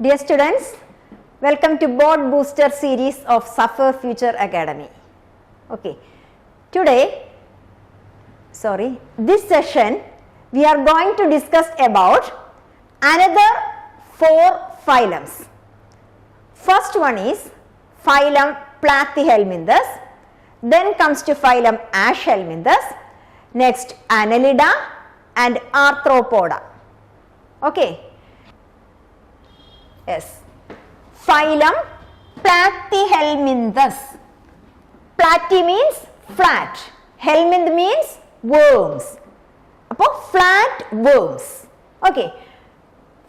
Dear students, welcome to Board Booster series of Suffer Future Academy. Okay, this session we are going to discuss about another 4 phylums. First one is phylum Platyhelminthes, then comes to phylum Aschelminthes, next Annelida and Arthropoda. Okay. Yes. Phylum Platyhelminthes. Platy means flat. Helminth means worms. Appo flat worms. Okay.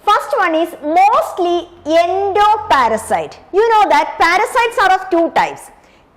First one is mostly endoparasite. You know that parasites are of 2 types.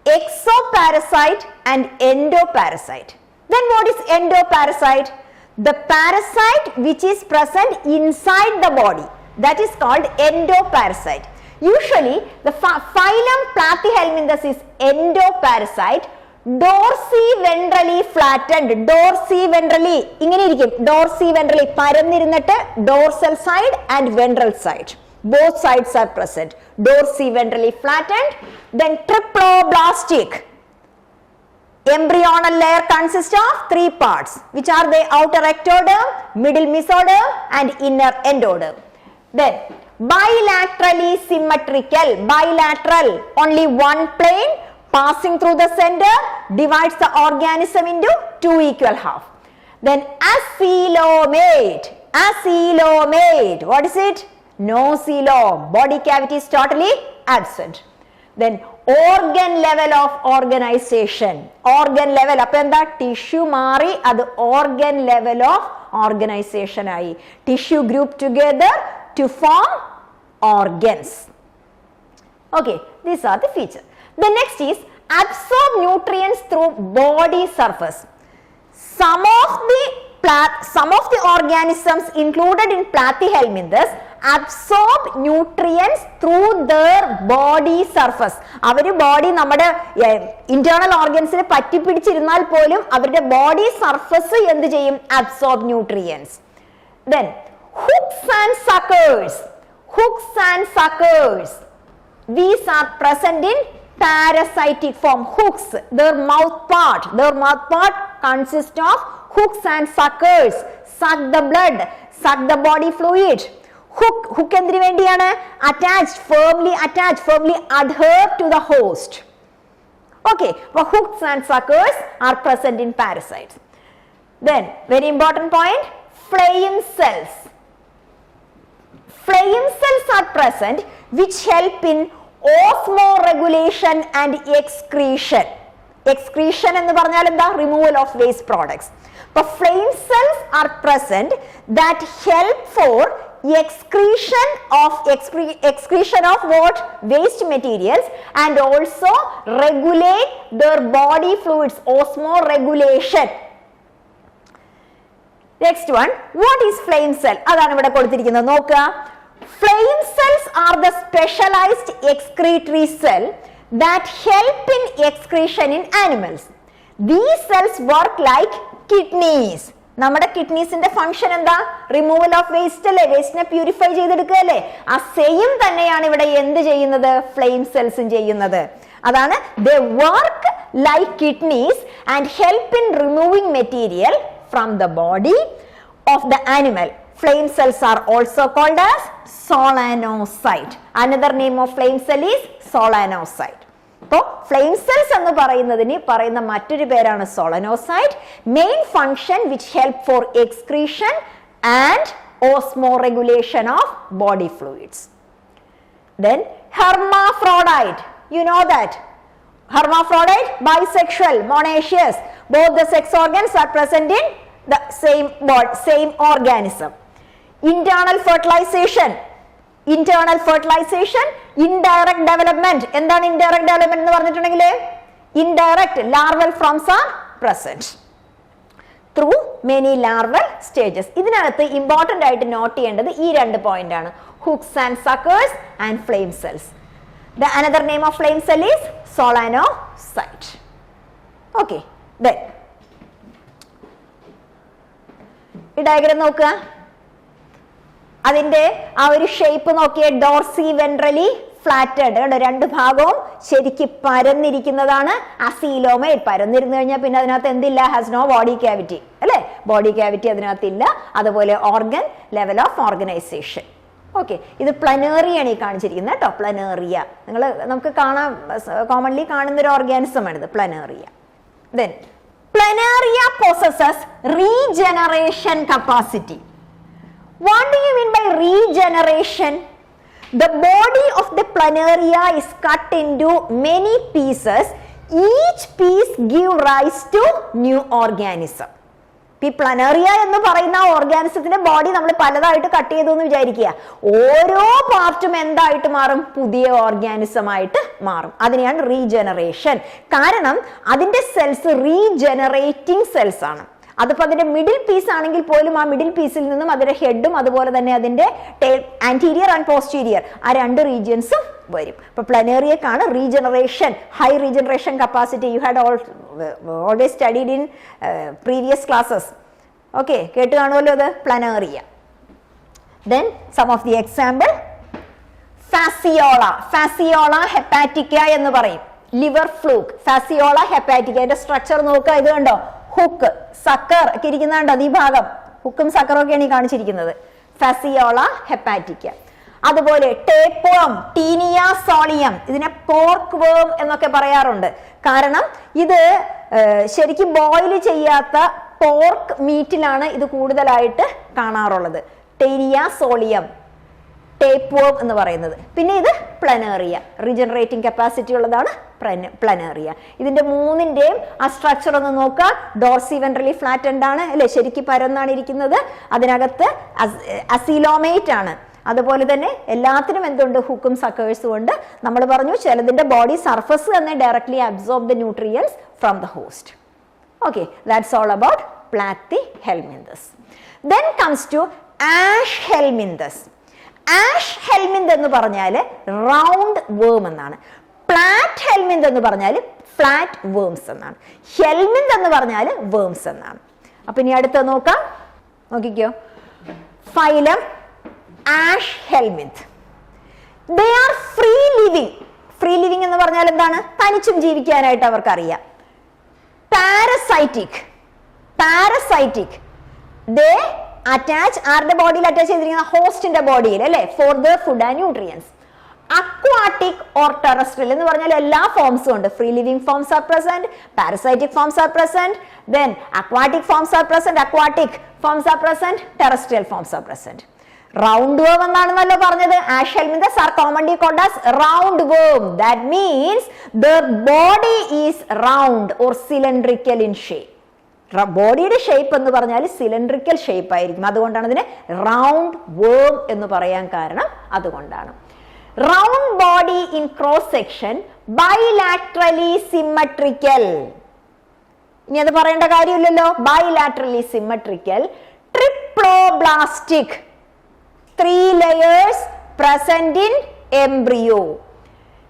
Exoparasite and endoparasite. Then what is endoparasite? The parasite which is present inside the body. That is called endoparasite. Usually the phylum Platyhelminthes is endoparasite, dorsiventrally flattened. Dorsiventrally ingane irikkum. Dorsiventrally parannirunnitte dorsal side and ventral side. Both sides are present. Dorsiventrally flattened. Then triploblastic. Embryonal layer consists of 3 parts, which are the outer ectoderm, middle mesoderm and inner endoderm. Then bilaterally symmetrical, bilateral, only one plane passing through the center divides the organism into 2 equal halves. Then acoelomate, acoelomate, what is it? No coelom, body cavity is totally absent. Then organ level of organization, organ level, appo tissue mari adu organ level of organization aayi, tissue group together to form organs. Okay, these are the features. The next is absorb nutrients through body surface. Some of the organisms included in Platyhelminthes absorb nutrients through their body surface. Our body, nammade internal organs il patti pidichirunal polum avarude body surface endu cheyum absorb nutrients. Then hooks and suckers. Hooks and suckers. These are present in parasitic form. Hooks, their mouth part consists of hooks and suckers. Suck the blood, suck the body fluid. Hook endinu vendiyana? Firmly adhere to the host. Okay, but hooks and suckers are present in parasites. Then, very important point, flame cells. Flame cells are present which help in osmoregulation and excretion. Excretion ennu parnal endha? Removal of waste products. But flame cells are present that help for excretion of what? Waste materials, and also regulate their body fluids, osmoregulation. Next one, what is flame cell? Adana ivide koduttirikkunnu nokka. Flame cells are the specialized excretory cell that help in excretion in animals. These cells work like kidneys. നമ്മുടെ കിഡ്നീസിന്റെ function എന്താ? Removal of waste അല്ലേ? വേസ്റ്റിനെ purify ചെയ്തെടുക്കുക അല്ലേ? ആ same തന്നെയാണ് ഇവിടെ എന്ത് ചെയ്യുന്നത്? ഫ്ലെയിം സെൽസും ചെയ്യുന്നത്. അതാണ് they work like kidneys and help in removing material from the body of the animal. Flame cells are also called as solanocyte. Another name of flame cell is solanocyte. So, flame cells ennu parayunna mattoru perana solanocyte. Main function which help for excretion and osmoregulation of body fluids. Then hermaphrodite, you know that. Hermaphrodite, bisexual, monoecious. Both the sex organs are present in the same organism. Internal fertilization, indirect development. എന്താണ് indirect development എന്ന് പറഞ്ഞിട്ടുണ്ടെങ്കിൽ? Indirect larval forms are present through many larval stages. ഇതിനകത്ത് important ആയിട്ട് not ചെയ്യേണ്ടത് ഈ 2 point ആണ്, hooks and suckers and flame cells. The another name of flame cell is solanocyte. Okay, then ഈ diagram നോക്കുക. അതിന്റെ ആ ഒരു ഷേപ്പ് നോക്കിയേ, ഡോർസി വെൻട്രലി ഫ്ലാറ്റഡ്, രണ്ട് ഭാഗവും ശരിക്ക് പരന്നിരിക്കുന്നതാണ്. അസീലോമേറ്റ്, പരന്നിരുന്നു കഴിഞ്ഞാൽ പിന്നെ അതിനകത്ത് എന്തില്ല, ഹാസ് നോ ബോഡി ക്യാവിറ്റി അല്ലെ, ബോഡി ക്യാവിറ്റി അതിനകത്തില്ല. അതുപോലെ organ, level of organisation. Okay, ഇത് പ്ലനേറിയാണ് ഈ കാണിച്ചിരിക്കുന്നത് കേട്ടോ, പ്ലനേറിയ. നമുക്ക് കാണാൻ കോമൺലി കാണുന്ന ഒരു ഓർഗാനിസം ആണിത്, planaria. Then planaria possesses regeneration capacity. What do you mean by regeneration? The body of the planaria is cut into many pieces. Each piece give rise to new organism. ഈ planaria എന്ന് പറയുന്ന ഓർഗാനിസത്തിന്റെ body നമ്മൾ പലതായിട്ട് cut ചെയ്തു എന്ന് വിചാരിക്കുക. ഓരോ പാർട്ടും എന്തായിട്ട് മാറും, പുതിയ ഓർഗാനിസം ആയിട്ട് മാറും. അതിനെയാണ് റീജനറേഷൻ. കാരണം അതിന്റെ സെൽസ് റീജനറേറ്റിംഗ് സെൽസ് ആണ്. അതിപ്പോ അതിന്റെ മിഡിൽ പീസ് ആണെങ്കിൽ പോലും ആ മിഡിൽ പീസിൽ നിന്നും അതിന്റെ ഹെഡും അതുപോലെ തന്നെ അതിന്റെ ആന്റീരിയർ ആൻഡ് പോസ്റ്റീരിയർ ആ രണ്ട് റീജിയൻസും വരും. അപ്പൊ പ്ലനേറിയക്കാണ് regeneration, high regeneration capacity. You had always studied in previous classes. Okay, കേട്ട് കാണുമല്ലോ അത്, planaria. Then some of the example, Fasciola. Fasciola hepatica എന്ന് പറയും. Liver fluke, Fasciola hepatica. അതിന്റെ സ്ട്രക്ചർ നോക്കുക, ഇത് കണ്ടോ, ഹുക്ക്, സക്കർ ഒക്കെ ഇരിക്കുന്നുണ്ടോ, ഈ ഭാഗം ഹുക്കും സക്കറും ഒക്കെയാണ് ഈ കാണിച്ചിരിക്കുന്നത്. ഫാസിയോള ഹെപ്പാറ്റിക്ക. അതുപോലെ ടേപ്പ് വേം, ടീനിയ സോളിയം, ഇതിനെ പോർക്ക് വേം എന്നൊക്കെ പറയാറുണ്ട്. കാരണം ഇത് ശരിക്കും ബോയിൽ ചെയ്യാത്ത പോർക്ക് മീറ്റിലാണ് ഇത് കൂടുതലായിട്ട് കാണാറുള്ളത്. ടീനിയ സോളിയം, ടേപ്പ് വേം എന്ന് പറയുന്നത്. പിന്നെ ഇത് പ്ലനേറിയ, റീജനറേറ്റിംഗ് കപ്പാസിറ്റി ഉള്ളതാണ് പ്ലനേറിയ. ഇതിന്റെ മൂന്നിന്റെയും ആ സ്ട്രക്ചർ ഒന്ന് നോക്കുക. ഡോർസി വെൻട്രലി ഫ്ലാറ്റൻഡ് ആണ് അല്ലെ, ശരിക്കും പരന്നാണ് ഇരിക്കുന്നത്. അതിനകത്ത് അസീലോമേറ്റ് ആണ്. അതുപോലെ തന്നെ എല്ലാത്തിനും എന്തുണ്ട്, ഹുക്കും സക്കേഴ്സും ഉണ്ട്. നമ്മൾ പറഞ്ഞു ചിലതിന്റെ ബോഡി സർഫസ് തന്നെ directly absorb the nutrients from the host. Okay, that's all about Platyhelminthes. Then comes to Aschelminthes. Aschelminth എന്ന് പറഞ്ഞാൽ റൗണ്ട് വേം എന്നാണ്. പ്ലാറ്റ് ഹെൽമിന്ത് എന്ന് പറഞ്ഞാൽ ഫ്ലാറ്റ് വേംസ് എന്നാണ്. ഹെൽമിന്ത് എന്ന് പറഞ്ഞാൽ വേംസ് എന്നാണ്. അപ്പൊ ഇനി അടുത്ത നോക്കാം, നോക്കിക്കോ. Phylum ash helminth. They are free living. Free living എന്ന് പറഞ്ഞാൽ എന്താണ്, തനിച്ചും ജീവിക്കാനായിട്ട് അവർക്കറിയാം. Parasitic, parasitic. ദേ അറ്റാച്ച്, ആരുടെ ബോഡിയിൽ അറ്റാച്ച് ചെയ്തിരിക്കുന്ന, ഹോസ്റ്റിന്റെ ബോഡിയിൽ അല്ലെ, for the food and nutrients. Aquatic or terrestrial എന്ന് പറഞ്ഞാൽ എല്ലാ ഫോംസും ഉണ്ട്. Free living forms are present, parasitic forms are present, then aquatic forms are present, aquatic forms are present, terrestrial forms are present. Round worm എന്നാണെന്നല്ലോ പറഞ്ഞത്. Aschelminthes are commonly called as round worm. That means their body is round or cylindrical in shape. ബോഡിയുടെ shape എന്ന് പറഞ്ഞാൽ cylindrical shape ആയിരിക്കും. അതുകൊണ്ടാണ് ഇതിനെ round വേം എന്ന് പറയാൻ കാരണം അതുകൊണ്ടാണ്. Round body in cross section, bilaterally symmetrical. ഇനി അത് പറയേണ്ട കാര്യമില്ലല്ലോ. Bilaterally symmetrical, triploblastic, 3 layers present in embryo.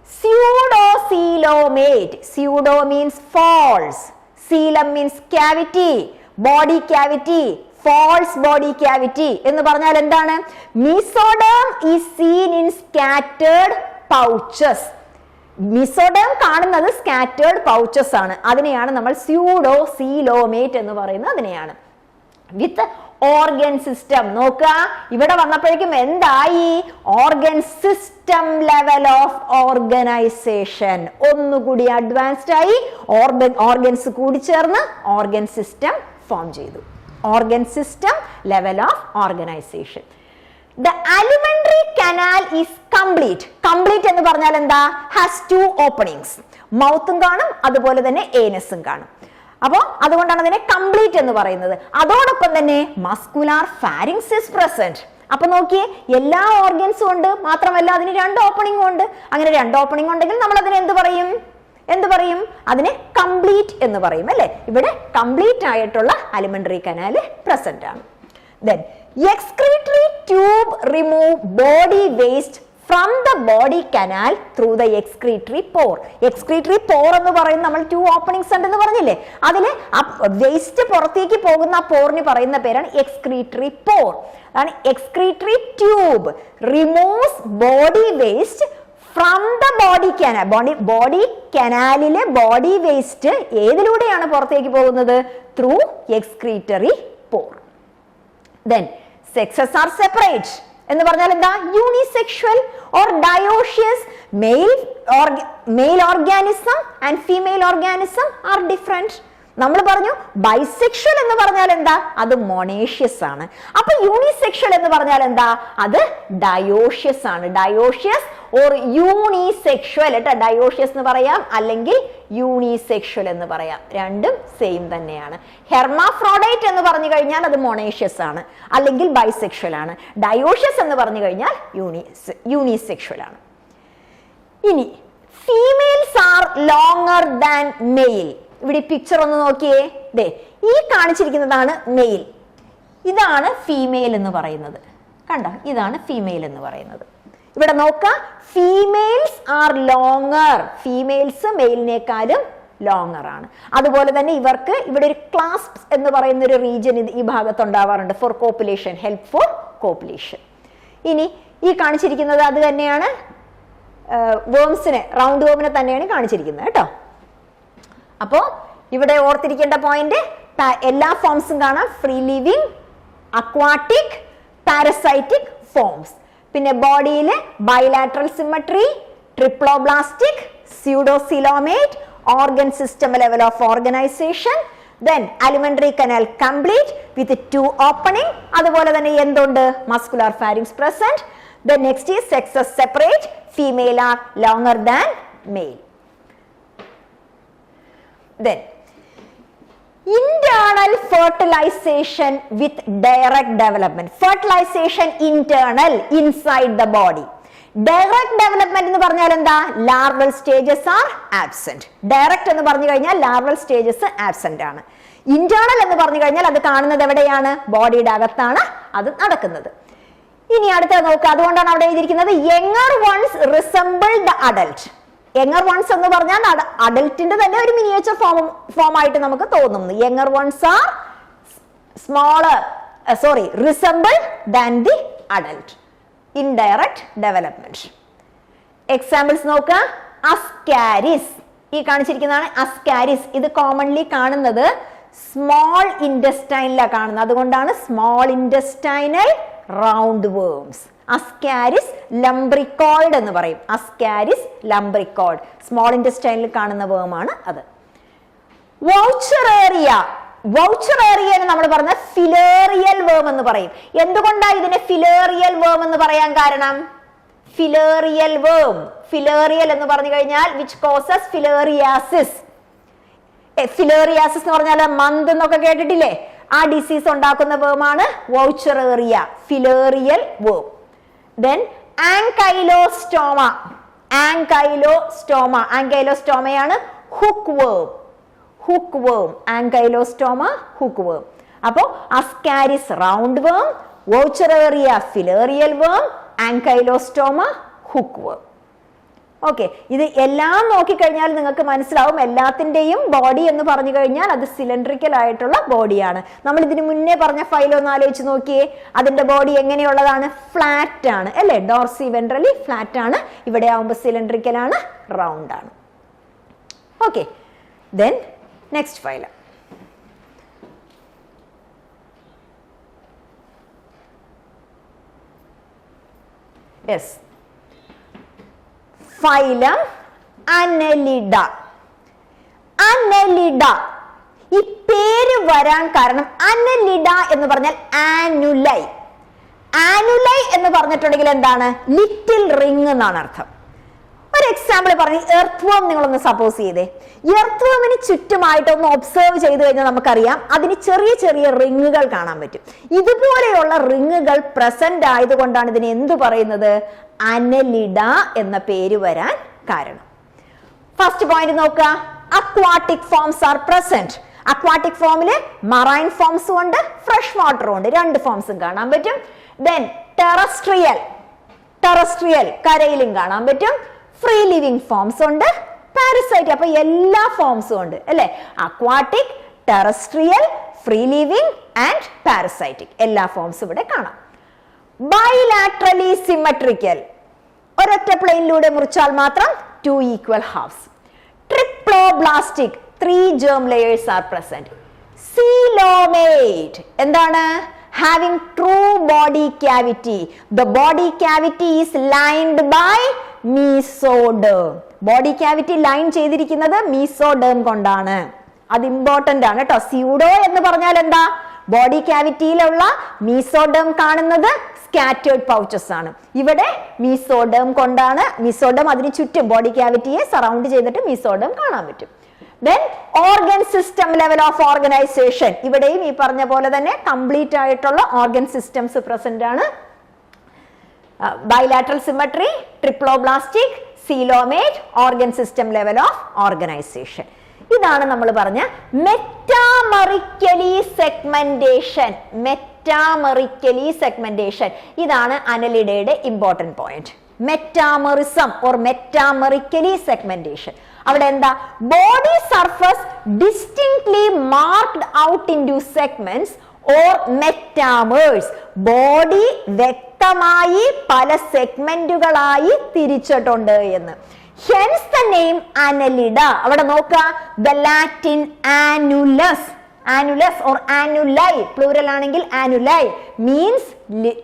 Pseudocoelomate. Pseudo means false, coelom means cavity, body cavity, false body cavity എന്ന് പറഞ്ഞാൽ എന്താണ്? Mesoderm is seen in scattered pouches. Mesoderm കാണുന്നത് scattered pouches ആണ്. അതിനെയാണ് നമ്മൾ pseudocoelomate എന്ന് പറയുന്നത്. അതിനെയാണ് വിത്ത് ഓർഗൻ സിസ്റ്റം. നോക്കുക, ഇവിടെ വന്നപ്പോഴേക്കും എന്തായി? Organ system level of organisation ഒന്നുകൂടി അഡ്വാൻസ്ഡ് ആയി. ഓർഗൻസ് കൂടി ചേർന്ന് ഓർഗൻ സിസ്റ്റം ഫോം ചെയ്തു. Organ system level of organisation. The alimentary canal is complete. Complete എന്ന് പറഞ്ഞാൽ എന്താ? Has 2 openings. മൗത്തും കാണും, അതുപോലെ തന്നെ ഏനസും കാണും. അപ്പോൾ അതുകൊണ്ടാണ് അതിനെ കംപ്ലീറ്റ് എന്ന് പറയുന്നത്. അതോടൊപ്പം തന്നെ മസ്കുലാർ ഫാരിങ്സ് ഇസ് പ്രസന്റ്. അപ്പൊ നോക്കിയേ, എല്ലാ ഓർഗൻസും ഉണ്ട്, മാത്രമല്ല അതിന് 2 ഓപ്പണിംഗും ഉണ്ട്. അങ്ങനെ 2 ഓപ്പണിംഗ് ഉണ്ടെങ്കിൽ നമ്മൾ അതിനെ എന്ത് പറയും? അതിനെ കംപ്ലീറ്റ് എന്ന് പറയും അല്ലെ. ഇവിടെ കംപ്ലീറ്റ് ആയിട്ടുള്ള അലിമെന്ററി കനാല് പ്രസന്റ് ആണ്. Then excretory tube remove body waste from the body canal through the excretory pore. Excretory pore എന്ന് പറയുന്നത് നമ്മൾ 2 ഓപ്പണിങ്സ് ഉണ്ടെന്ന് പറഞ്ഞില്ലേ, അതില് വേസ്റ്റ് പുറത്തേക്ക് പോകുന്ന ആ പോറിന് പറയുന്ന പേരാണ് എക്സ്ക്രീറ്ററി പോർ. അതാണ് excretory tube removes body waste from the body canal. Body കനാലിലെ ബോഡി വേസ്റ്റ് ഏതിലൂടെയാണ് പുറത്തേക്ക് പോകുന്നത്? Through excretory pore. Then sexes are separate എന്ന് പറഞ്ഞാൽ എന്താ? Unisexual or dioecious male organism and female organism are different. നമ്മൾ പറഞ്ഞു ബൈസെക്ഷൽ എന്ന് പറഞ്ഞാൽ എന്താ? അത് മൊണേഷ്യസ് ആണ്. അപ്പൊ യൂണിസെക്ഷൽ എന്ന് പറഞ്ഞാൽ എന്താ? അത് ഡയോഷ്യസ് ആണ്. ഡയോഷ്യസ് ഓർ യൂണിസെക്ഷൽ കേട്ടോ. ഡയോഷ്യസ് എന്ന് പറയാം അല്ലെങ്കിൽ യൂണിസെക്ഷൽ എന്ന് പറയാം, രണ്ടും സെയിം തന്നെയാണ്. ഹെർമാഫ്രോഡൈറ്റ് എന്ന് പറഞ്ഞു കഴിഞ്ഞാൽ അത് മൊണേഷ്യസ് ആണ് അല്ലെങ്കിൽ ബൈസെക്ഷൽ ആണ്. ഡയോഷ്യസ് എന്ന് പറഞ്ഞു കഴിഞ്ഞാൽ യൂണിസെക്ഷൽ ആണ്. ഇനി females are longer than male. ഇവിടെ പിക്ചർ ഒന്ന് നോക്കിയേ. ദേ ഈ കാണിച്ചിരിക്കുന്നതാണ് മെയിൽ, ഇതാണ് ഫീമെയിൽ എന്ന് പറയുന്നത്. കണ്ടോ, ഇതാണ് ഫീമെയിൽ എന്ന് പറയുന്നത്. ഇവിടെ നോക്കാം, ഫീമെയിൽസ് ആർ ലോങ്ങർ. ഫീമെയിൽസ് മെയിലിനേക്കാളും ലോങ്ങർ ആണ്. അതുപോലെ തന്നെ ഇവർക്ക് ഇവിടെ ഒരു ക്ലാസ്പ് എന്ന് പറയുന്ന ഒരു റീജിയൻ ഈ ഭാഗത്ത് ഉണ്ടാവാറുണ്ട് for copulation, help for copulation. ഇനി ഈ കാണിച്ചിരിക്കുന്നത് അത് തന്നെയാണ്, വേംസിനെ, റൗണ്ട് വേമിനെ തന്നെയാണ് കാണിച്ചിരിക്കുന്നത് കേട്ടോ. അപ്പോ ഇവിടെ ഓർത്തിരിക്കേണ്ട പോയിന്റ്, എല്ലാ ഫോംസും കാണാം. Free living, aquatic, parasitic forms. പിന്നെ ബോഡിയിലെ bilateral symmetry, triploblastic, pseudocoelomate, organ system level of organisation. Then alimentary canal complete with 2 opening. അതുപോലെ തന്നെ എന്തുണ്ട്? Muscular pharynx present. Then next is sexes separate. Female are longer than male. Then internal fertilization with direct development. Fertilization internal, inside the body. Direct development എന്ന് പറഞ്ഞാൽ എന്താ? Larval stages are absent. Direct എന്ന് പറഞ്ഞു കഴിഞ്ഞാൽ larval stages absent ആണ്. Internal എന്ന് പറഞ്ഞു കഴിഞ്ഞാൽ അത് കാണുന്നത് എവിടെയാണ്? ബോഡിയുടെ അകത്താണ് അത് നടക്കുന്നത്. ഇനി അടുത്ത നോക്കുക, അതുകൊണ്ടാണ് അവിടെ എഴുതിയിരിക്കുന്നത് younger ones resemble the adult. Younger ones എന്ന് പറഞ്ഞാൽ അഡൽട്ടിന്റെ തന്നെ ഒരു മിനിയേച്ചർ ഫോം ആയിട്ട് നമുക്ക് തോന്നുന്നു. Younger ones are resemble than the adult. Indirect development. Examples നോക്കുക. അസ്കാരിസ്, ഈ കാണിച്ചിരിക്കുന്നതാണ് അസ്കാരിസ്. ഇത് കോമൺലി കാണുന്നത് സ്മോൾ ഇൻഡസ്റ്റൈനിലാണ് കാണുന്നത്, അതുകൊണ്ടാണ് small intestinal round worms. Ascaris lumbricoides എന്ന് പറയും. അസ്കാരിസ് ലംബ്രിക്കോയിഡ് സ്മോൾ ഇൻറ്റസ്റ്റൈനിൽ കാണുന്ന വേമാണ് അത്. വൗച്ചറേറിയ, വൗച്ചറേറിയ നമ്മൾ പറഞ്ഞ ഫിലേറിയൽ വേം എന്ന് പറയും. എന്തുകൊണ്ടാണ് ഇതിനെ ഫിലേറിയൽ വേം എന്ന് പറയാൻ കാരണം? ഫിലേറിയൽ വേം, ഫിലേറിയൽ എന്ന് പറഞ്ഞു കഴിഞ്ഞാൽ വിച്ച് കോസസ് ഫിലേറിയാസിസ്. ഫിലേറിയാസിസ് എന്ന് പറഞ്ഞാൽ മന്ത് എന്നൊക്കെ കേട്ടിട്ടില്ലേ? ആ ഡിസീസ് ഉണ്ടാക്കുന്ന വേമാണ് വൗച്ചറേറിയ, ഫിലേറിയൽ വേം. Then ankylostoma. Ankylostoma. Ankylostoma hookworm. Hookworm. Ankylostoma hookworm. അപ്പോൾ അസ്കാരിസ് റൗണ്ട് വേം, വൗച്ചറേറിയ ഫിലേറിയൽ വേം, ആങ്കൈലോസ്റ്റോമ ഹുക്ക്വേം. ഓക്കെ, ഇത് എല്ലാം നോക്കിക്കഴിഞ്ഞാൽ നിങ്ങൾക്ക് മനസ്സിലാവും എല്ലാത്തിൻ്റെയും ബോഡി എന്ന് പറഞ്ഞു കഴിഞ്ഞാൽ അത് സിലിണ്ടറിക്കൽ ആയിട്ടുള്ള ബോഡിയാണ്. നമ്മൾ ഇതിന് മുന്നേ പറഞ്ഞ ഫൈൽ ഒന്ന് ആലോചിച്ച് നോക്കിയേ. അതിന്റെ ബോഡി എങ്ങനെയുള്ളതാണ്? ഫ്ലാറ്റ് ആണ് അല്ലേ? ഡോർസി വെൻട്രലി ഫ്ലാറ്റ് ആണ്. ഇവിടെ ആവുമ്പോൾ സിലിണ്ടറിക്കൽ ആണ്, റൗണ്ട് ആണ്. Okay, then next file. Yes, phylum annelida. Annelida ഈ പേര് വരാൻ കാരണം അനലിഡ എന്ന് പറഞ്ഞാൽ ആനുലൈ. ആനുലൈ എന്ന് പറഞ്ഞിട്ടുണ്ടെങ്കിൽ എന്താണ്? ലിറ്റിൽ റിംഗ് എന്നാണ് അർത്ഥം. ഒരു എക്സാമ്പിൾ പറഞ്ഞു, എർത്ത് വേം നിങ്ങളൊന്ന് സപ്പോസ് ചെയ്തേ. എർത്ത് വേമിന് ചുറ്റുമായിട്ട് ഒന്ന് ഒബ്സർവ് ചെയ്ത് കഴിഞ്ഞാൽ നമുക്കറിയാം അതിന് ചെറിയ ചെറിയ റിങ്ങുകൾ കാണാൻ പറ്റും. ഇതുപോലെയുള്ള റിങ്ങുകൾ പ്രസന്റ് ആയതുകൊണ്ടാണ് ഇതിനെ എന്തു പറയുന്നത്? അനലിഡ എന്ന പേര് വരാൻ കാരണം. ഫസ്റ്റ് പോയിന്റ് നോക്കുക, aquatic forms are present. Aquatic ഫോമില് മറൈൻ ഫോംസും ഉണ്ട്, ഫ്രഷ് വാട്ടറും ഉണ്ട്, രണ്ട് ഫോംസും കാണാൻ പറ്റും. ദെൻ ടെറസ്ട്രിയൽ, ടെറസ്ട്രിയൽ കരയിലും കാണാൻ പറ്റും, ഫ്രീ ലിവിങ് ഫോംസ് ഉണ്ട്, പാരസൈറ്റ്. അപ്പൊ എല്ലാ ഫോംസും ഉണ്ട് അല്ലെ? Aquatic, terrestrial, free living and parasitic എല്ലാ ഫോംസും ഇവിടെ കാണാം. ബൈലാറ്ററലി സിമെട്രിക്കൽ, ഒരൊറ്റ പ്ലെയിനിലൂടെ മുറിച്ചാൽ മാത്രം 2 equal halves. Triploblastic, 3 germ layers are present. Coelomate, എന്താണ്? Having true body cavity. The body cavity is lined by mesoderm. Body cavity line ചെയ്തിരിക്കുന്നത് mesoderm കൊണ്ടാണ്. അത് important ആണ് കേട്ടോ. സ്യൂഡോ എന്ന് പറഞ്ഞാൽ എന്താ? ബോഡി ക്യാവിറ്റിയിലുള്ള മീസോഡേം കാണുന്നത് സ്കാറ്റേർഡ് പൗച്ചസ് ആണ്. ഇവിടെ മീസോഡേം കൊണ്ടാണ്, മീസോഡേം അതിന് ചുറ്റും ബോഡി ക്യാവിറ്റിയെ സറൗണ്ട് ചെയ്തിട്ട് മീസോഡേം കാണാൻ പറ്റും. Then organ system level of organization, ഇവിടെയും ഈ പറഞ്ഞ പോലെ തന്നെ കംപ്ലീറ്റ് ആയിട്ടുള്ള ഓർഗൻ സിസ്റ്റംസ് പ്രസന്റ് ആണ്. Bilateral symmetry, triploblastic, coelomate, organ system level of organisation. ഇതാണ് നമ്മൾ പറഞ്ഞ മെറ്റാമെറിക്കലി സെഗ്മെന്റേഷൻ. മെറ്റാമെറിക്കലി സെഗ്മെന്റേഷൻ ഇതാണ് അനലിഡയുടെ important point. Metamerism or metamerically segmentation. അവിടെ എന്താ? Body surface distinctly marked out into segments or metameres. Body വ്യക്തമായി പല സെഗ്മെന്റുകളായി തിരിച്ചിട്ടുണ്ട് എന്ന്. Hence the name annelida. അവിടെ നോക്കുക, the Latin annulus, annulus or annuli, plural ആണെങ്കിൽ annuli means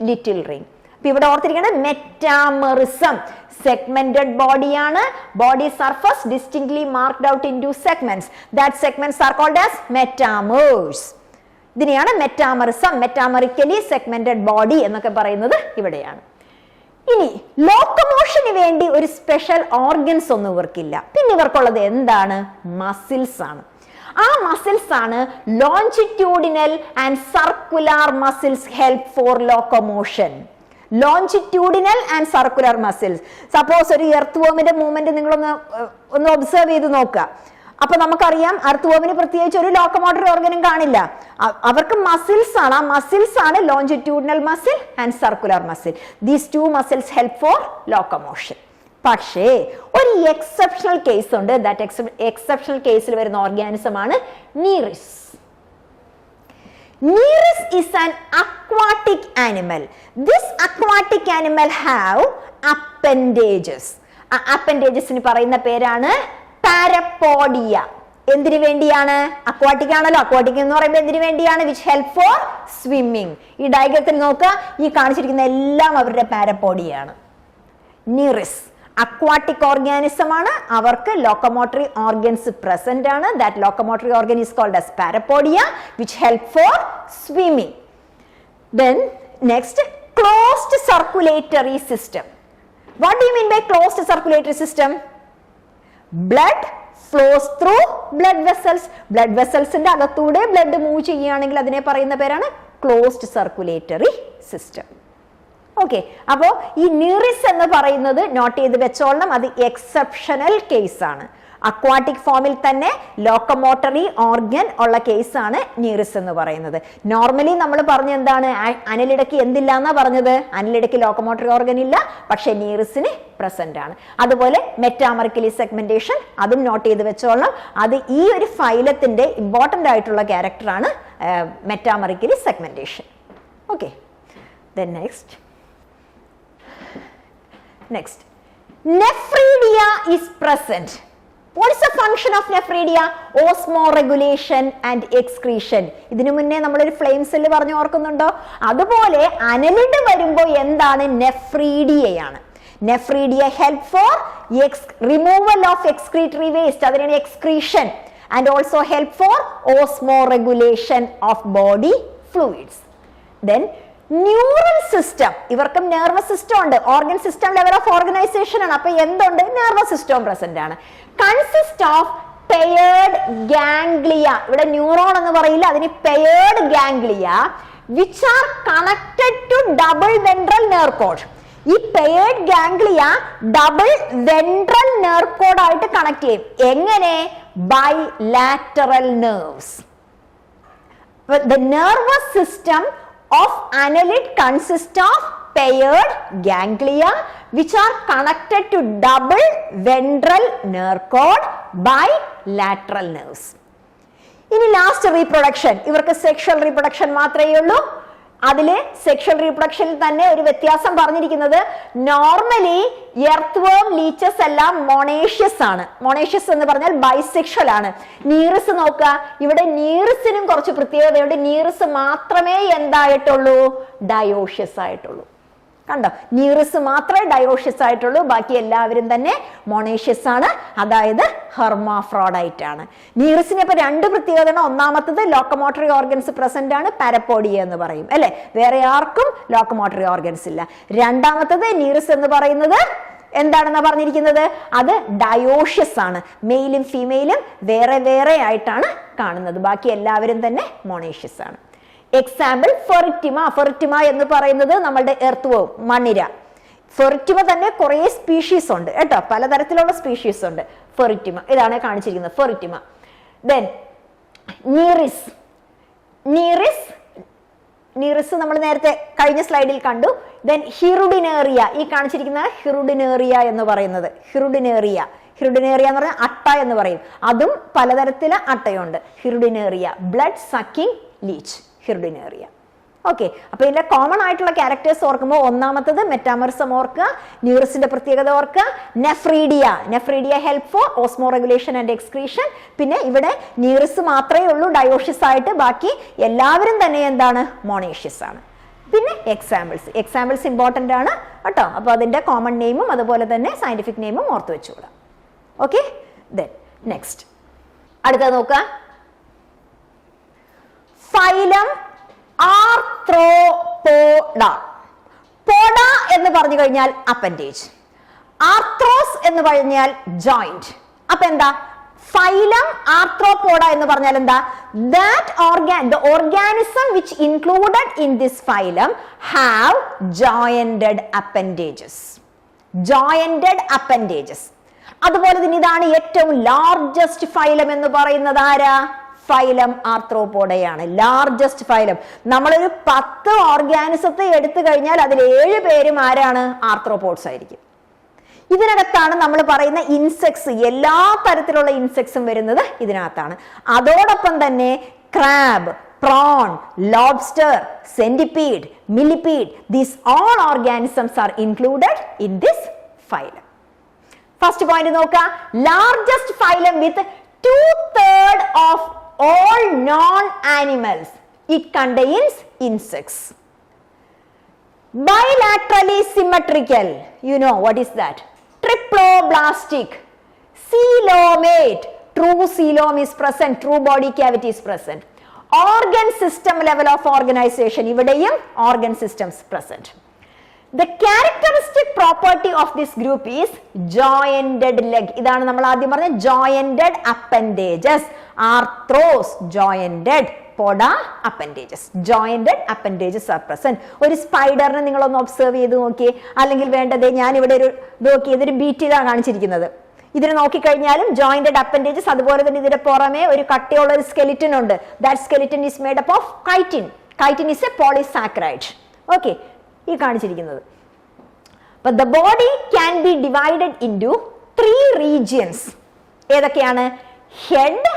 little ring. അപ്പൊ ഇവിടെ ഓർത്തിരിക്കുന്നത് മെറ്റാമെറിസം, segmented body ആണ്, body surface distinctly marked out into segments. That segments are called as metamers. ഇതിനെയാണ് metamerism, മെറ്റാമെറിക്കലി segmented body എന്നൊക്കെ പറയുന്നത് ഇവിടെയാണ്. ഇനി ലോക്കോമോഷന് വേണ്ടി ഒരു സ്പെഷ്യൽ ഓർഗൻസ് ഒന്നും ഇവർക്കില്ല. പിന്നെ ഇവർക്കുള്ളത് എന്താണ്? മസിൽസ് ആണ്. ആ മസിൽസ് ആണ് longitudinal and circular muscles help four locomotion. Longitudinal and circular muscles. Suppose ഒരു എർത്ത് വോമിന്റെ മൂവ്മെന്റ് നിങ്ങളൊന്ന് ഒബ്സർവ് ചെയ്ത് നോക്കുക. അപ്പൊ നമുക്കറിയാം എർത്ത് വോമിന് പ്രത്യേകിച്ച് ഒരു ലോക്കോമോട്ടറി ഓർഗനും കാണില്ല. അവർക്ക് മസിൽസ് ആണ്. ആ മസിൽസ് ആണ് longitudinal muscle and circular muscle. These 2 muscles help four locomotion. പക്ഷേ ഒരു എക്സെപ്ഷണൽ കേസ് ഉണ്ട്. ദാറ്റ് എക്സെപ്ഷണൽ കേസിൽ വരുന്ന ഓർഗാനിസം ആണ് നീറിസ്. Nereis is an aquatic animal. This aquatic animal have appendages. അപ്പൻഡേജസിന് പറയുന്ന പേരാണ് പാരപ്പോഡിയ. എന്തിനു വേണ്ടിയാണ്? അക്വാട്ടിക് ആണല്ലോ. അക്വാട്ടിക് എന്ന് പറയുമ്പോൾ എന്തിനു വേണ്ടിയാണ്? Which help for swimming. ഈ ഡയഗ്രത്തിൽ നോക്കുക, ഈ കാണിച്ചിരിക്കുന്ന എല്ലാം അവരുടെ പാരപ്പോഡിയാണ്. നീറിസ് അക്വാട്ടിക് ഓർഗാനിസം ആണ്. അവർക്ക് ലോക്കോമോട്ടറി ഓർഗൻസ് പ്രസന്റ് ആണ്. That locomotory organ is called as parapodia which help for swimming. Then next, closed circulatory system. What do you mean by closed circulatory system? Blood flows through blood vessels. Blood vessels ന്റെ അകത്തൂടെ blood move ചെയ്യുകയാണെങ്കിൽ അതിനെ പറയുന്ന പേരാണ് closed circulatory system. Okay, അപ്പോ ഈ നീറിസ് എന്ന് പറയുന്നത് not ചെയ്ത് വെച്ചോളണം. അത് എക്സെപ്ഷണൽ കേസ് ആണ്. അക്വാട്ടിക് ഫോമിൽ തന്നെ ലോക്കോമോട്ടറി ഓർഗൻ ഉള്ള കേസാണ് നീറിസ് എന്ന് പറയുന്നത്. നോർമലി നമ്മൾ പറഞ്ഞ എന്താണ്? അനലിടയ്ക്ക് എന്തില്ല എന്നാ പറഞ്ഞത്? അനലിടയ്ക്ക് ലോക്കോമോട്ടറി ഓർഗൻ ഇല്ല, പക്ഷെ നീറിസിന് പ്രസന്റ് ആണ്. അതുപോലെ മെറ്റാമെറിക്കലി സെഗ്മെന്റേഷൻ, അതും നോട്ട് ചെയ്ത് വെച്ചോളണം. അത് ഈ ഒരു ഫൈലത്തിന്റെ ഇമ്പോർട്ടന്റ് ആയിട്ടുള്ള ക്യാരക്ടറാണ് metamerically segmentation. Okay, then next nephridia is present. What is the function of nephridia? Osmoregulation and excretion. ഇതിനു മുന്നേ നമ്മളൊരു ഫ്ലെയിം സെല്ല് പറഞ്ഞു ഓർക്കുന്നുണ്ടോ? അതുപോലെ അനലിഡ് വരുമ്പോൾ എന്താണ്? നെഫ്രീഡിയയാണ്. Nephridia help for removal of excretory waste, അതിനാണ് excretion, and also help for osmoregulation of body fluids. Then neural system, ഇവർക്കും നെർവസ് സിസ്റ്റം ഉണ്ട്. Organ system level of organisation ആണ്. അപ്പൊ എന്തുണ്ട്? നെർവസ് സിസ്റ്റവും പ്രസന്റ് ആണ്. Consist of paired ganglia. ഇവിടെ neuron എന്ന് പറയില്ല, അതിന് paired ganglia which are connected to double ventral nerve cord. ഈ paired ganglia double ventral nerve cord ആയിട്ട് കണക്ട് ചെയ്യും. എങ്ങനെ? By lateral nerves. The nervous system of annelid consists of paired ganglia which are connected to double ventral nerve cord by lateral nerves. ഇനി last reproduction, ഇവർക്ക് sexual reproduction മാത്രമേ ഉള്ളൂ. അതില് sexual റീപ്രൊഡക്ഷനിൽ തന്നെ ഒരു വ്യത്യാസം പറഞ്ഞിരിക്കുന്നത്, നോർമലി എർത്ത്വേം ലീച്ചസ് എല്ലാം മൊണേഷ്യസ് ആണ്. മൊണേഷ്യസ് എന്ന് പറഞ്ഞാൽ ബൈസെക്ഷൽ ആണ്. നീറിസ് നോക്കുക, ഇവിടെ നീറിസിനും കുറച്ച് പ്രത്യേകതയുണ്ട്. നീറിസ് മാത്രമേ എന്തായിട്ടുള്ളൂ? ഡയോഷ്യസ് ആയിട്ടുള്ളൂ. കണ്ടോ, നീറിസ് മാത്രമേ ഡയോഷ്യസ് ആയിട്ടുള്ളൂ, ബാക്കി എല്ലാവരും തന്നെ മൊണേഷ്യസ് ആണ്, അതായത് ഹെർമാഫ്രോഡൈറ്റ് ആണ്. നീറിസിന് ഇപ്പൊ രണ്ട് പ്രത്യേകതയാണ്. ഒന്നാമത്തത് ലോക്കോമോട്ടറി ഓർഗൻസ് പ്രസന്റ് ആണ്, പാരപ്പോഡിയ എന്ന് പറയും അല്ലെ, വേറെ ആർക്കും ലോക്കോമോട്ടറി ഓർഗൻസ് ഇല്ല. രണ്ടാമത്തത് നീറിസ് എന്ന് പറയുന്നത് എന്താണെന്നാ പറഞ്ഞിരിക്കുന്നത്? അത് ഡയോഷ്യസ് ആണ്. മെയിലും ഫീമെയിലും വേറെ വേറെ ആയിട്ടാണ് കാണുന്നത്, ബാക്കി എല്ലാവരും തന്നെ മൊണേഷ്യസ് ആണ്. എക്സാമ്പിൾ ഫെറിറ്റിമ. ഫെറിറ്റിമ എന്ന് പറയുന്നത് നമ്മളുടെ എർത്ത്വേം, മണ്ണിര. ഫെറിറ്റിമ തന്നെ കുറെ സ്പീഷീസ് ഉണ്ട് കേട്ടോ, പലതരത്തിലുള്ള സ്പീഷീസ് ഉണ്ട്. ഫെറിറ്റിമ ഇതാണ് കാണിച്ചിരിക്കുന്നത്, ഫെറിറ്റിമ. ദെൻ നീറിസ്. നീറിസ് നീറിസ് നമ്മൾ നേരത്തെ കഴിഞ്ഞ സ്ലൈഡിൽ കണ്ടു. ദെൻ ഹിറുഡിനേറിയ, ഈ കാണിച്ചിരിക്കുന്ന ഹിറുഡിനേറിയ എന്ന് പറയുന്നത്. ഹിറുഡിനേറിയ ഹിറുഡിനേറിയ എന്ന് പറഞ്ഞാൽ അട്ട എന്ന് പറയും. അതും പലതരത്തിലെ അട്ടയുണ്ട്. ഹിറുഡിനേറിയ ബ്ലഡ് സക്കിംഗ് ലീച്ച്, ഹിറുഡിനേറിയ. ഓക്കെ, അപ്പൊ ഇതിലെ കോമൺ ആയിട്ടുള്ള ക്യാരക്ടേഴ്സ് ഓർക്കുമ്പോൾ ഒന്നാമത്തത് മെറ്റാമറിസം ഓർക്കുക, ന്യൂറിസിന്റെ പ്രത്യേകത ഓർക്കുക, nephridia. Nephridia help four Osmo regulation and excretion. പിന്നെ ഇവിടെ ന്യൂറിസ് മാത്രമേ ഉള്ളൂ ഡയോഷ്യസ് ആയിട്ട്, ബാക്കി എല്ലാവരും തന്നെ എന്താണ്? മൊണേഷ്യസ് ആണ്. പിന്നെ എക്സാമ്പിൾസ്. എക്സാമ്പിൾസ് ഇമ്പോർട്ടന്റ് ആണ് കേട്ടോ. അപ്പൊ അതിന്റെ കോമൺ നെയിമും അതുപോലെ തന്നെ സയന്റിഫിക് നെയിമും ഓർത്ത് വെച്ചുകൂടാ. ഓക്കെ, ദെൻ നെക്സ്റ്റ് അടുത്ത നോക്കുക, ഫൈലം ആർത്രോപോഡ. പോഡ എന്ന് പറഞ്ഞു കഴിഞ്ഞാൽ അപ്പൻഡേജ്, ആർത്രോസ് എന്ന് പറഞ്ഞാൽ ജോയിന്റ്. അപ്പൊ എന്താ ഫൈലം ആർത്രോപോഡ എന്ന് പറഞ്ഞാൽ എന്താ? That the organism which included in this phylum have jointed appendages. Jointed appendages. അതുപോലെ തന്നെ ഇതാണ് ഏറ്റവും ലാർജസ്റ്റ് ഫൈലം എന്ന് പറയുന്നത്. ആരാ? ഫൈലം ആർത്രോപോഡയാണ് ലാർജസ്റ്റ് ഫൈലം. നമ്മളൊരു 10 ഓർഗാനിസത്തെ എടുത്തു കഴിഞ്ഞാൽ അതിൽ 7 പേരും ആരാണ്? ആർത്രോപോഡ്സ് ആയിരിക്കും. ഇതിനകത്താണ് നമ്മൾ പറയുന്ന ഇൻസെക്ട്സ്, എല്ലാ തരത്തിലുള്ള ഇൻസെക്ട്സും വരുന്നത് ഇതിനകത്താണ്. അതോടൊപ്പം തന്നെ crab, prawn, lobster, centipede, millipede, these all organisms are included in this phylum. First point നോക്കുക, largest phylum with 2/3 of all non-animals. It contains insects. Bilaterally symmetrical, you know what is that? Triploblastic, coelomate, true coelom is present, true body cavity is present. Organ system level of organization, ഇവിടെയും organ systems present. The characteristic property of this group is jointed leg. ഇതാണ് നമ്മൾ ആദ്യം പറഞ്ഞ jointed appendages. Arthros, jointed. Poda, appendages. Jointed appendages are present. ഒരു സ്പൈഡറിനെ നിങ്ങളൊന്ന് observe ചെയ്ത് നോക്കിയേ, അല്ലെങ്കിൽ വേണ്ടത് ഞാൻ ഇവിടെ ഒരു നോക്കി, ഇതൊരു ബീറ്റിലാണ് കാണിച്ചിരിക്കുന്നത്. ഇതിനെ നോക്കിക്കഴിഞ്ഞാലും ജോയിന്റഡ് അപ്പൻഡേജസ്. അതുപോലെ തന്നെ ഇതിന്റെ പുറമെ ഒരു കട്ടിയുള്ള ഒരു സ്കെലിറ്റൻ ഉണ്ട്. That skeleton is made up of chitin. Chitin is A polysaccharide. Okay, ഈ കാണിച്ചിരിക്കുന്നത്. But the body can be divided into 3 regions. ഏതൊക്കെയാണ്? Head,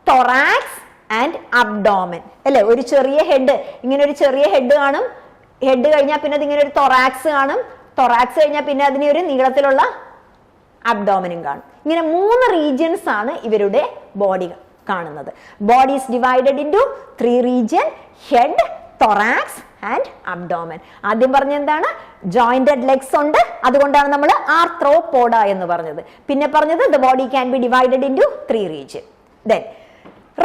thorax and abdomen. അല്ലെ, ഒരു ചെറിയ ഹെഡ്, ഇങ്ങനെ ഒരു ചെറിയ ഹെഡ് കാണും. ഹെഡ് കഴിഞ്ഞാൽ പിന്നെ അതിങ്ങനെ ഒരു തൊറാക്സ് കാണും. തൊറാക്സ് കഴിഞ്ഞാൽ പിന്നെ അതിന് ഒരു നീളത്തിലുള്ള അബ്ഡോമനും കാണും. ഇങ്ങനെ 3 റീജിയൻസ് ആണ് ഇവരുടെ ബോഡി കാണുന്നത്. Body is divided into 3 region, head, thorax and abdomen. ആദ്യം പറഞ്ഞ എന്താണ്? ജോയിന്റഡ് ലെഗ്സ് ഉണ്ട്, അതുകൊണ്ടാണ് നമ്മൾ ആർത്രോപോഡ എന്ന് പറഞ്ഞത്. പിന്നെ പറഞ്ഞത് the body can be divided into 3 region. Then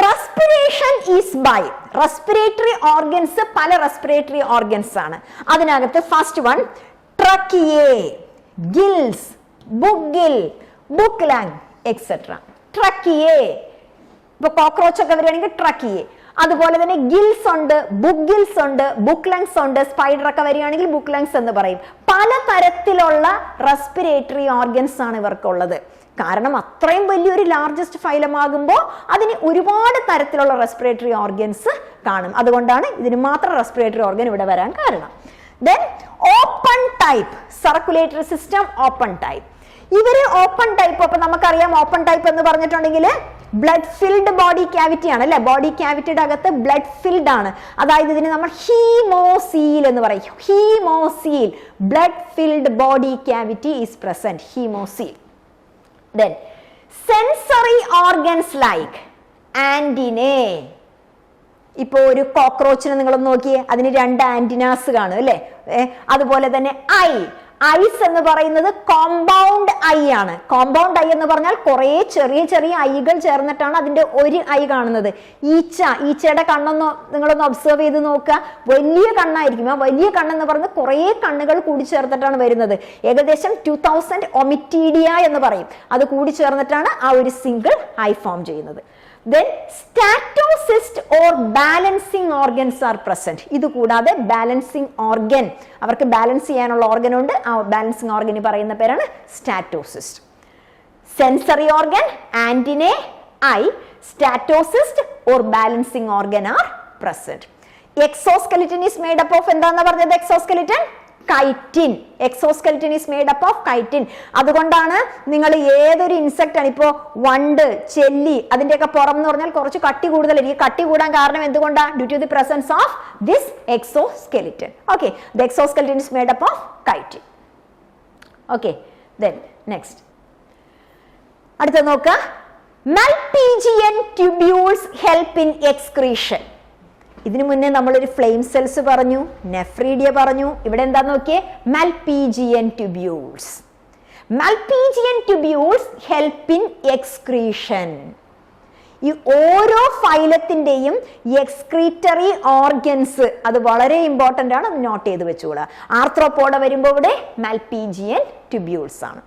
respiration is by respiratory organs. പല റെസ്പിറേറ്ററി ഓർഗൻസ് ആണ്. അതിനകത്ത് ഫസ്റ്റ് വൺ ട്രക്കിയേ, ഗിൽസ്, ബുക്കിൽ, ബുക്ക്ലാങ് എക്സെട്ര. ട്രക്കിയേ, ഇപ്പൊ കോക്രോച്ച് ഒക്കെ വരികയാണെങ്കിൽ ട്രക്കിയേ. അതുപോലെ തന്നെ ഗിൽസ് ഉണ്ട്, ബുക്കിൽസ് ഉണ്ട്, ബുക്ക്ലങ്സ് ഉണ്ട്. സ്പൈഡർ ഒക്കെ വരികയാണെങ്കിൽ ബുക്ക്ലങ്സ് എന്ന് പറയും. പലതരത്തിലുള്ള റെസ്പിറേറ്ററി ഓർഗൻസ് ആണ് ഇവർക്കുള്ളത്. കാരണം അത്രയും വലിയൊരു ലാർജസ്റ്റ് ഫൈലം ആകുമ്പോൾ അതിന് ഒരുപാട് തരത്തിലുള്ള റെസ്പിറേറ്ററി ഓർഗൻസ് കാണും. അതുകൊണ്ടാണ് ഇതിന് മാത്രം റെസ്പിറേറ്ററി ഓർഗൻ ഇവിടെ വരാൻ കാരണം. Then open type circulatory system open type. ഇവര് ഓപ്പൺ ടൈപ്പ്, അപ്പൊ നമുക്കറിയാം ഓപ്പൺ ടൈപ്പ് എന്ന് പറഞ്ഞിട്ടുണ്ടെങ്കിൽ ബ്ലഡ് ഫിൽഡ് ബോഡി ക്യാവിറ്റി ആണ് അല്ലെ. ബോഡി ക്യാവിറ്റിയുടെ അകത്ത് ബ്ലഡ് ഫിൽഡ് ആണ്. അതായത് ഇതിന് നമ്മൾ ഹീമോസീൽ എന്ന് പറയും. Haemocele, blood filled body cavity is present, haemocele. Then sensory organs like antennae. ഇപ്പോ ഒരു കോക്രോച്ചിനെ നിങ്ങളൊന്ന് നോക്കിയേ, അതിന് 2 ആന്റിനാസ് കാണും അല്ലെ. അതുപോലെ തന്നെ ഐസ് എന്ന് പറയുന്നത് കോമ്പൗണ്ട് ഐ ആണ്. കോമ്പൗണ്ട് ഐ എന്ന് പറഞ്ഞാൽ കുറെ ചെറിയ ചെറിയ ഐകൾ ചേർന്നിട്ടാണ് അതിന്റെ ഒരു ഐ കാണുന്നത്. ഈച്ചയുടെ കണ്ണൊന്ന് നിങ്ങളൊന്ന് ഒബ്സർവ് ചെയ്ത് നോക്കുക, വലിയ കണ്ണായിരിക്കും. ആ വലിയ കണ്ണെന്ന് പറയുന്നത് കുറെ കണ്ണുകൾ കൂടി ചേർന്നിട്ടാണ് വരുന്നത്. ഏകദേശം 2000 ഒമിറ്റീഡിയ എന്ന് പറയും. അത് കൂടി ചേർന്നിട്ടാണ് ആ ഒരു സിംഗിൾ ഐ ഫോം ചെയ്യുന്നത്. Then statocyst or balancing organs are present. ഇത് കൂടാതെ ബാലൻസിങ് ഓർഗൻ, അവർക്ക് ബാലൻസ് ചെയ്യാനുള്ള ഓർഗൻ ഉണ്ട്. ആ ബാലൻസിങ് ഓർഗന് പറയുന്ന പേരാണ് statocyst. Sensory organ antennae, eye, statocyst or balancing organ are present. Exoskeleton is made up of എന്താണെന്ന് പറഞ്ഞത്? Exoskeleton chitin. Exoskeleton is made up of chitin. അതുകൊണ്ടാണ് നിങ്ങൾ ഏതൊരു ഇൻസെക്റ്റ് ആണ്, ഇപ്പോ വണ്ട്, ചെല്ലി, അതിന്റെയൊക്കെ പുറം എന്ന് പറഞ്ഞാൽ കുറച്ച് കട്ടി കൂടുതലായിരിക്കും. ഈ കട്ടി കൂടാൻ കാരണം എന്തുകൊണ്ടാണ്? Due to the presence of this exoskeleton. Okay, the exoskeleton is made up of chitin. Okay, then next അടുത്ത നോക്കുക. Malpighian tubules help in excretion. ഇതിനു മുന്നേ നമ്മളൊരു ഫ്ലെയിം സെൽസ് പറഞ്ഞു, നെഫ്രീഡിയ പറഞ്ഞു. ഇവിടെ എന്താ നോക്കിയേ? Malpighian tubules. Malpighian tubules help in excretion. ഈ ഓരോ ഫൈലത്തിന്റെയും എക്സ്ക്രീറ്ററി ഓർഗൻസ് അത് വളരെ ഇമ്പോർട്ടന്റ് ആണ്, അത് നോട്ട് ചെയ്ത് വെച്ചുകൂടാ. ആർത്രോപോഡ വരുമ്പോൾ ഇവിടെ മൽപീജിയൻ ട്യൂബ്യൂൾസ് ആണ്.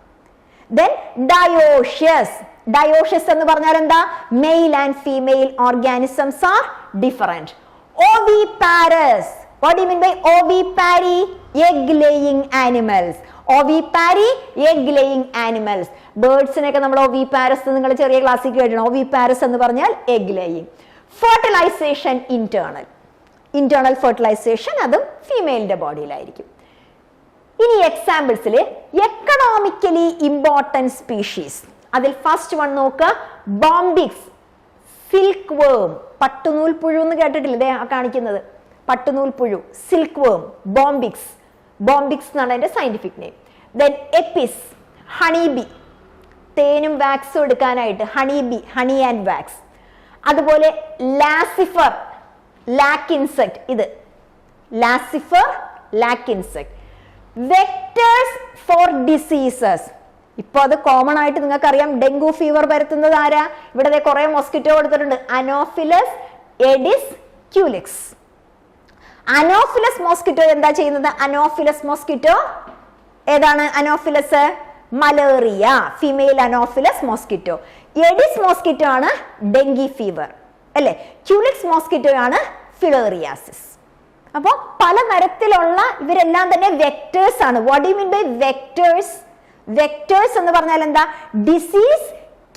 ദെൻ ഡയോഷ്യസ്. ഡയോഷ്യസ് എന്ന് പറഞ്ഞാൽ എന്താ? Male and female organisms are different. Oviparous. What do you mean by ovipary? Egg laying animals. Ovipary, egg laying animals. Birds നൊക്കെ നമ്മൾ oviparous നിങ്ങൾ ചെറിയ ക്ലാസ്സിൽ കേട്ടിട്ടുണ്ട്. oviparous എന്ന് പറഞ്ഞാൽ egg laying. Fertilization internal. Internal fertilization അതും ഫീമെയിലിന്റെ ബോഡിയിലായിരിക്കും. ഇനി എക്സാമ്പിൾസിൽ എക്കണോമിക്കലി ഇമ്പോർട്ടന്റ് സ്പീഷീസ്. അതിൽ ഫസ്റ്റ് വൺ നോക്കുക, ബോംബിക്സ്, സിൽക്ക് വേം. പട്ടുനൂൽ പുഴു എന്ന് കേട്ടിട്ടില്ല? ഇതേ കാണിക്കുന്നത് പട്ടുനൂൽ പുഴു, സിൽക്ക് വേം, ബോംബിക്സ്. ബോംബിക്സ് എന്നാണ് അതിന്റെ സയന്റിഫിക് നെയിം. ദെൻ എപ്പിസ്, ഹണിബി, തേനും വാക്സും എടുക്കാനായിട്ട് ഹണിബി, ഹണി ആൻഡ് വാക്സ്. അതുപോലെ ലാസിഫർ, ലാക്ക് ഇൻസെക്ട്. ഇത് Laccifer, lac insect. Vectors for diseases. ഇപ്പൊ അത് കോമൺ ആയിട്ട് നിങ്ങൾക്ക് അറിയാം, ഡെങ്കു ഫീവർ പരത്തുന്നത് ആരാ? ഇവിടെ കുറെ മോസ്കിറ്റോ കൊടുത്തിട്ടുണ്ട്. Anopheles Aedes Culex. Anopheles mosquito എന്താ ചെയ്യുന്നത്? അനോഫിലസ് മോസ്കിറ്റോ ഏതാണ്? Anopheles malaria, female Anopheles mosquito. Aedes mosquito ആണ് ഡെങ്കി ഫീവർ അല്ലെ. ക്യൂലിക്സ് മോസ്കിറ്റോ ആണ് ഫിലേറിയാസിസ്. അപ്പോ പലതരത്തിലുള്ള ഇവരെല്ലാം തന്നെ വെക്ടേഴ്സ് ആണ്. What do you mean by vectors? Vectors എന്ന് പറഞ്ഞാൽ എന്താ? ഡിസീസ്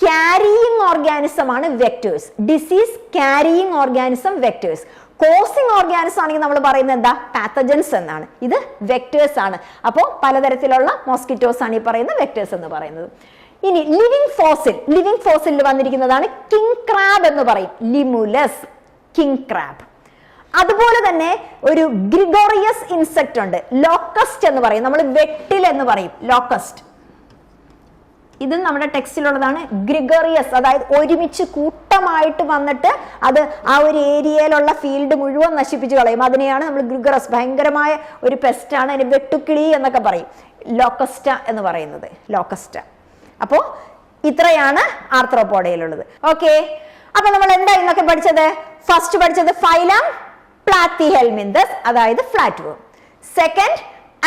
ക്യാരിയിങ് ഓർഗാനിസം ആണ് vectors. Disease carrying organism vectors. Causing organism ആണെങ്കിൽ നമ്മൾ പറയുന്നത് എന്താ? പാത്തജൻസ് എന്നാണ്. ഇത് വെക്ടേഴ്സ് ആണ്. അപ്പോൾ പലതരത്തിലുള്ള മോസ്കിറ്റോസ് ആണ് ഈ പറയുന്ന വെക്ടേഴ്സ് എന്ന് പറയുന്നത്. ഇനി ലിവിങ് ഫോസിൽ. ലിവിങ് ഫോസിലിൽ വന്നിരിക്കുന്നതാണ് കിങ് ക്രാബ് എന്ന് പറയും. Limulus, king crab. അതുപോലെ തന്നെ ഒരു ഗ്രിഗോറിയസ് ഇൻസെക്ട് ഉണ്ട്, ലോക്കസ്റ്റ് എന്ന് പറയും. നമ്മൾ വെട്ടിൽ എന്ന് പറയും, ലോക്കസ്റ്റ്. ഇത് നമ്മുടെ ടെക്സ്റ്റിലുള്ളതാണ്. ഗ്രിഗോറിയസ്, അതായത് ഒരുമിച്ച് കൂട്ടമായിട്ട് വന്നിട്ട് അത് ആ ഒരു ഏരിയയിലുള്ള ഫീൽഡ് മുഴുവൻ നശിപ്പിച്ച് കളയും. അതിനെയാണ് നമ്മൾ ഗ്രിഗറസ്, ഭയങ്കരമായ ഒരു പെസ്റ്റ് ആണ്. അതിന് വെട്ടുക്കിളി എന്നൊക്കെ പറയും. ലോക്കസ്റ്റ എന്ന് പറയുന്നത്, ലോക്കസ്റ്റ. അപ്പോ ഇത്രയാണ് ആർത്രോപോഡയിലുള്ളത്. ഓക്കെ, അപ്പൊ നമ്മൾ എന്താ ഇന്നൊക്കെ പഠിച്ചത്? ഫസ്റ്റ് പഠിച്ചത് ഫൈലം പ്ലാത്തിഹെൽമിന്തസ്, അതായത് ഫ്ലാറ്റ് വേം. സെക്കൻഡ്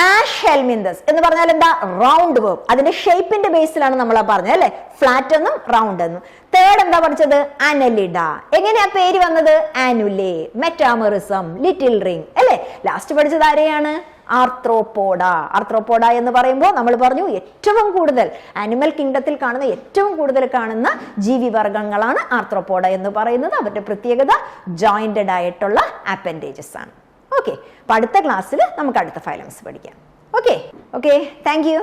ആഷ് ഹെൽമിന്തസ് എന്ന് പറഞ്ഞാൽ എന്താ? റൗണ്ട് വേം. അതിന്റെ ഷേപ്പിന്റെ ബേസിലാണ് നമ്മൾ പറഞ്ഞത് അല്ലെ, ഫ്ലാറ്റ് എന്നും റൗണ്ട് എന്നും. തേർഡ് എന്താ പഠിച്ചത്? അനലിഡ. എങ്ങനെയാ പേര് വന്നത്? ആനുലേ, മെറ്റാമറിസം, ലിറ്റിൽ റിംഗ് അല്ലെ. ലാസ്റ്റ് പഠിച്ചത് ആരെയാണ്? ആർത്രോപോഡ. ആർത്രോപോഡ എന്ന് പറയുമ്പോൾ നമ്മൾ പറഞ്ഞു ഏറ്റവും കൂടുതൽ ആനിമൽ കിങ്ഡത്തിൽ കാണുന്ന ഏറ്റവും കൂടുതൽ കാണുന്ന ജീവിവർഗങ്ങളാണ് ആർത്രോപോഡ എന്ന് പറയുന്നത്. അവരുടെ പ്രത്യേകത ജോയിന്റഡ് ആയിട്ടുള്ള അപ്പൻഡേജസ് ആണ്. ഓക്കെ, അപ്പൊ അടുത്ത ക്ലാസ്സിൽ നമുക്ക് അടുത്ത ഫൈലംസ് പഠിക്കാം. Okay, thank you.